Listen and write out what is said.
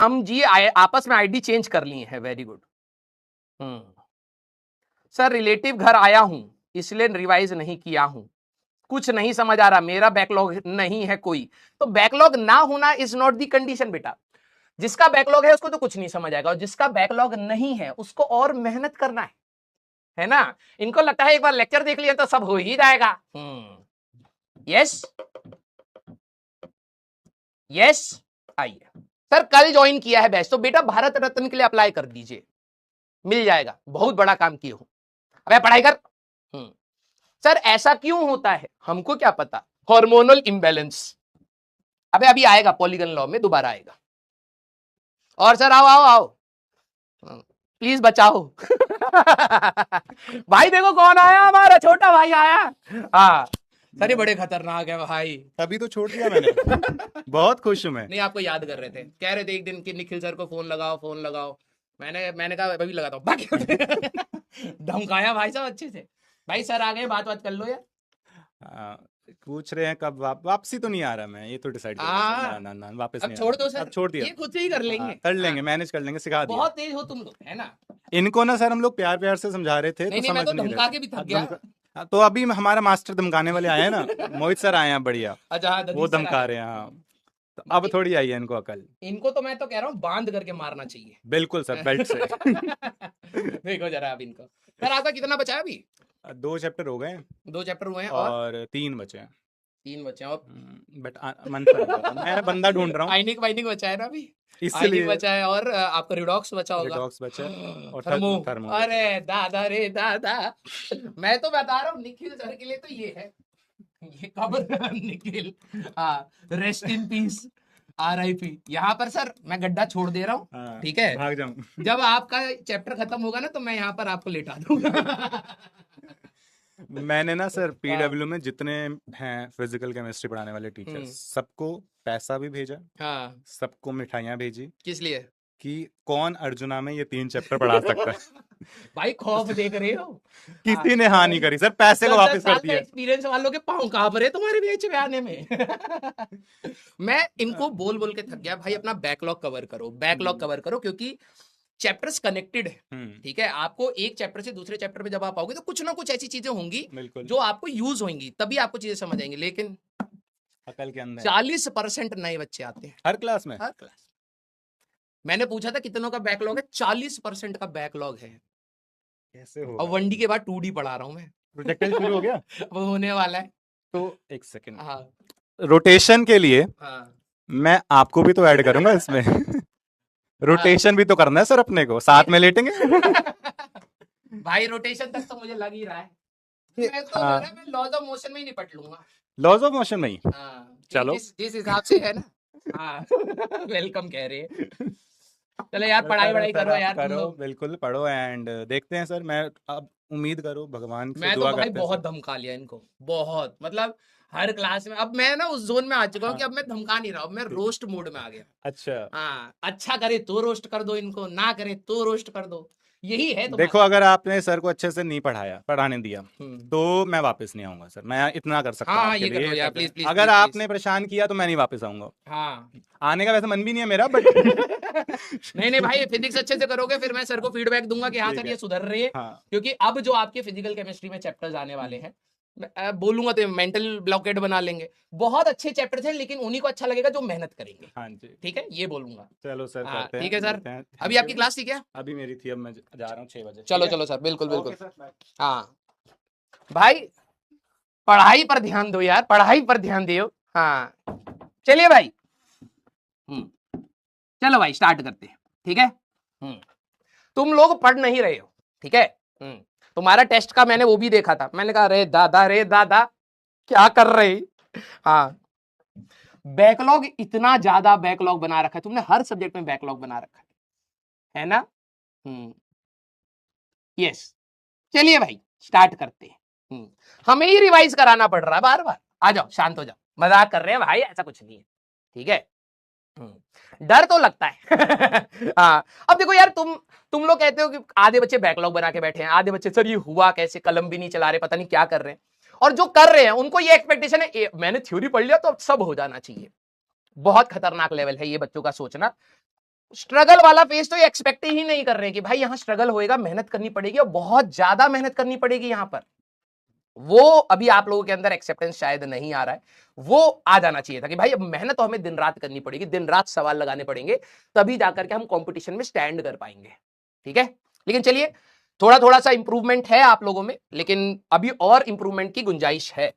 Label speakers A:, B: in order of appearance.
A: हम जी आपस में आईडी चेंज कर लिए हैं, वेरी गुड। सर रिलेटिव घर आया हूं इसलिए रिवाइज नहीं किया हूं, कुछ नहीं समझ आ रहा, मेरा बैकलॉग नहीं है कोई। तो बैकलॉग ना होना इज नॉट दी कंडीशन बेटा। जिसका बैकलॉग है उसको तो कुछ नहीं समझ आएगा, और जिसका बैकलॉग नहीं है उसको और मेहनत करना है ना। इनको लगता है एक बार लेक्चर देख लिया तो सब हो ही जाएगा। Yes yes. आइए सर, कल ज्वाइन किया है बैच, तो बेटा भारत रत्न के लिए अप्लाई कर दीजिए, मिल जाएगा। बहुत बड़ा काम किए हो, अबे पढ़ाई कर। सर ऐसा क्यों होता है, हमको क्या पता, हार्मोनल इंबैलेंस। अबे अभी आएगा, पॉलीगन लॉ में दोबारा आएगा। और सर आओ आओ आओ, प्लीज बचाओ। भाई देखो कौन आया, हमारा छोटा भाई आया। हाँ सर ये बड़े खतरनाक है भाई।
B: तभी तो छोड़ दिया मैंने। बहुत खुश हूं मैं।
A: नहीं आपको याद कर रहे थे, कह रहे थे एक दिन कि निखिल सर को फोन लगाओ फोन लगाओ। मैंने कहा अभी लगाता हूँ, बाकी धमकाया भाई साहब अच्छे से। भाई सर आ गए, बात बात कर लो यार।
B: पूछ रहे हैं कब वापसी तो नहीं आ रहा मैं, ये तो डिसाइड
A: हाँ।
B: ना ना वापस
A: अब
B: नहीं
A: छोड़
B: आ रहा।
A: दो सर,
B: अब छोड़ दिया,
A: ये खुद से ही कर लेंगे।
B: कर लेंगे, मैनेज कर लेंगे, सिखा दिया।
A: बहुत तेज हो तुम लोग, है ना।
B: इनको ना सर हम लोग प्यार प्यार से समझा रहे थे,
A: नहीं,
B: तो
A: नहीं, मैं
B: समझ
A: तो
B: नहीं
A: धमका
B: रहे
A: के भी थक
B: थे।
A: गया।
B: तो अभी हमारा मास्टर धमकाने वाले आए हैं ना, मोहित सर आए हैं बढ़िया,
A: अच्छा
B: वो धमका रहे हैं। हाँ, तो अब थोड़ी आई है इनको अकल।
A: इनको तो मैं तो कह रहा हूँ बांध करके मारना चाहिए।
B: बिल्कुल सर, बेल्ट से।
A: देखो जरा अब इनको। सर आपका कितना बचा है अभी?
B: 2 चैप्टर हो गए,
A: 2 चैप्टर हुए हैं
B: और 3 बचे हैं।
A: 3 बचे हैं। और
B: बट मन मैं बंदा ढूंढ रहा हूँ।
A: आइनिक वाइनिक बचा है ना अभी,
B: इसलिए
A: आइनिक बचा है, और आपका रिडॉक्स बचा होगा।
B: रिडॉक्स बचा है, और
A: थर्मो।
B: थर्मो।
A: अरे दादा रे दादा, मैं तो बता रहा हूँ निखिल सर के लिए तो ये है, ये कब्र निखिल। हाँ, रेस्ट इन पीस, RIP। यहाँ पर सर मैं गड्ढा छोड़ दे रहा हूँ, ठीक है,
B: भाग जाऊं।
A: जब आपका चैप्टर खत्म होगा ना तो मैं यहाँ पर आपको लेटा दूंगा।
B: मैंने ना सर PW में जितने हैं फिजिकल केमिस्ट्री पढ़ाने वाले टीचर्स, सबको पैसा भी भेजा,
A: हाँ,
B: सबको मिठाइयाँ भेजी,
A: किस लिए?
B: कि कौन अर्जुना में ये 3 चैप्टर पढ़ा सकता है।
A: भाई खौफ देख रहे हो,
B: किसी ने हाँ नहीं करी सर, पैसे को वापस कर दिया।
A: एक्सपीरियंस वालों के पांव कांप रहे तुम्हारे बीच में आने में। मैं इनको बोल बोल के थक गया भाई, अपना बैकलॉग कवर करो, बैकलॉग कवर करो, क्योंकि चैप्टर्स कनेक्टेड है, ठीक है। आपको एक चैप्टर से दूसरे चैप्टर पे जब आप आओगे तो कुछ ना कुछ ऐसी चीजें होंगी जो आपको यूज होंगी, तभी आपको चीजें समझ आएंगी। लेकिन
B: अकल के अंदर
A: 40% नए बच्चे आते हैं
B: हर क्लास में,
A: हर क्लास। मैंने पूछा था कितनों का बैकलॉग है, 40% का बैकलॉग है।
B: कैसे हो?
A: और 1D के बाद 2D पढ़ा रहा हूँ मैं।
B: प्रोजेक्टाइल शुरू हो गया,
A: वो होने वाला है।
B: तो एक सेकंड,
A: हाँ
B: रोटेशन के लिए
A: हाँ,
B: मैं आपको भी तो ऐड करूंगा इसमें। रोटेशन भी तो करना है सर अपने को, साथ में लेटेंगे।
A: भाई रोटेशन तक तो मुझे लग ही रहा है, मैं तो
B: हाँ।
A: मैं लॉज ऑफ मोशन में ही निपट लूंगा।
B: लॉज ऑफ मोशन नहीं,
A: हाँ,
B: चलो
A: जिस हिसाब से है ना। हाँ, वेलकम कह रहे हैं। चलो यार, पढ़ाई करो यार, तुम
B: करो,
A: लोग।
B: बिल्कुल पढ़ो, एंड देखते हैं सर। मैं अब उम्मीद करो, भगवान से
A: मैं तो
B: दुआ
A: भाई
B: करते हैं
A: बहुत धमका लिया इनको, बहुत, मतलब हर क्लास में। अब मैं ना उस जोन में आ चुका हूँ कि अब मैं धमका नहीं रहा हूँ, मैं रोस्ट मोड में आ गया।
B: अच्छा,
A: हाँ, अच्छा करे तो रोस्ट कर दो इनको, ना करे तो रोस्ट कर दो, यही है
B: देखो अगर आपने सर को अच्छे से नहीं पढ़ाने दिया तो मैं वापस नहीं आऊंगा सर, मैं इतना कर सकता हूँ
A: हाँ,
B: आपके
A: ये कर लो
B: लिए।
A: यार, प्लीज प्लीज।
B: अगर आपने परेशान किया तो मैं नहीं वापस आऊंगा।
A: हाँ,
B: आने का वैसे मन भी नहीं है मेरा, बट
A: नहीं नहीं भाई, फिजिक्स अच्छे से करोगे फिर मैं सर को फीडबैक दूंगा कि हाँ सर ये सुधर रही है।
B: हाँ।
A: क्योंकि अब जो आपके फिजिकल केमिस्ट्री में चैप्टर्स आने वाले हैं, मैं बोलूंगा तो मेंटल ब्लॉकेड बना लेंगे। बहुत अच्छे चैप्टर्स हैं, लेकिन उन्हीं को अच्छा लगेगा जो मेहनत करेंगे।
B: हाँ जी,
A: ठीक है, ये बोलूंगा।
B: चलो सर,
A: हाँ,
B: करते हैं,
A: ठीक है सर।
B: मिलते हैं।
A: अभी आपकी क्लास थी क्या?
B: अभी मेरी थी, अब मैं जा रहा हूँ 6 बजे।
A: चलो चलो सर, बिल्कुल बिल्कुल।
B: Okay sir, bye.
A: हाँ भाई, पढ़ाई पर ध्यान दो यार, पढ़ाई पर ध्यान दियो। हाँ चलिए भाई, चलो भाई स्टार्ट करते हैं, ठीक है। तुम लोग पढ़ नहीं रहे हो, ठीक है। तुम्हारा टेस्ट का मैंने वो भी देखा था, मैंने कहा रे दादा क्या कर रहे। हाँ, बैकलॉग इतना ज्यादा बैकलॉग बना रखा है तुमने, हर सब्जेक्ट में बैकलॉग बना रखा है ना। यस, चलिए भाई स्टार्ट करते हैं। हमें ही रिवाइज कराना पड़ रहा है बार बार। आ जाओ, शांत हो जाओ, मजाक कर रहे हैं भाई, ऐसा कुछ नहीं है, ठीक है। डर तो लगता है। हाँ, अब देखो यार, तुम लोग कहते हो कि आधे बच्चे बैकलॉग बना के बैठे हैं, आधे बच्चे सर ये हुआ कैसे, कलम भी नहीं चला रहे, पता नहीं क्या कर रहे हैं। और जो कर रहे हैं उनको ये एक्सपेक्टेशन है मैंने थ्योरी पढ़ लिया तो अब सब हो जाना चाहिए। बहुत खतरनाक लेवल है ये बच्चों का सोचना। स्ट्रगल वाला फेज तो ये एक्सपेक्ट ही नहीं कर रहे कि भाई यहां स्ट्रगल होएगा, मेहनत करनी पड़ेगी और बहुत ज्यादा मेहनत करनी पड़ेगी यहां पर। वो अभी आप लोगों के अंदर एक्सेप्टेंस शायद नहीं आ रहा है, वो आ जाना चाहिए था कि भाई अब मेहनत तो हमें दिन रात करनी पड़ेगी, दिन रात सवाल लगाने पड़ेंगे, तभी जाकर के हम कंपटीशन में स्टैंड कर पाएंगे। ठीक है, लेकिन चलिए थोड़ा थोड़ा सा इंप्रूवमेंट है आप लोगों में, लेकिन अभी और इंप्रूवमेंट की गुंजाइश है।